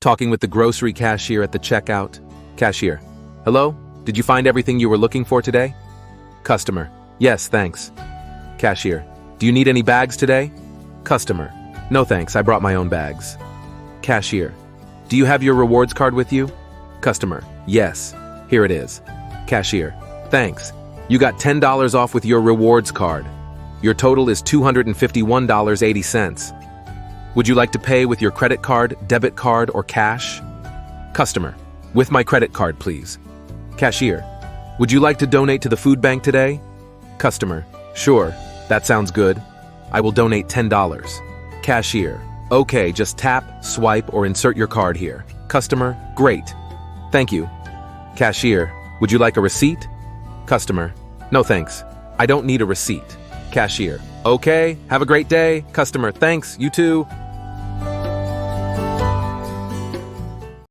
Talking with the grocery cashier at the checkout. Cashier. Hello? Did you find everything you were looking for today? Customer. Yes, thanks. Cashier. Do you need any bags today? Customer. No thanks, I brought my own bags. Cashier. Do you have your rewards card with you? Customer. Yes, here it is. Cashier. Thanks. You got $10 off with your rewards card. Your total is $251.80. Would you like to pay with your credit card, debit card, or cash? Customer. With my credit card, please. Cashier. Would you like to donate to the food bank today? Customer. Sure, that sounds good. I will donate $10. Cashier. Okay, just tap, swipe, or insert your card here. Customer. Great. Thank you. Cashier. Would you like a receipt? Customer. No thanks. I don't need a receipt. Cashier. Okay, have a great day. Customer. Thanks, you too.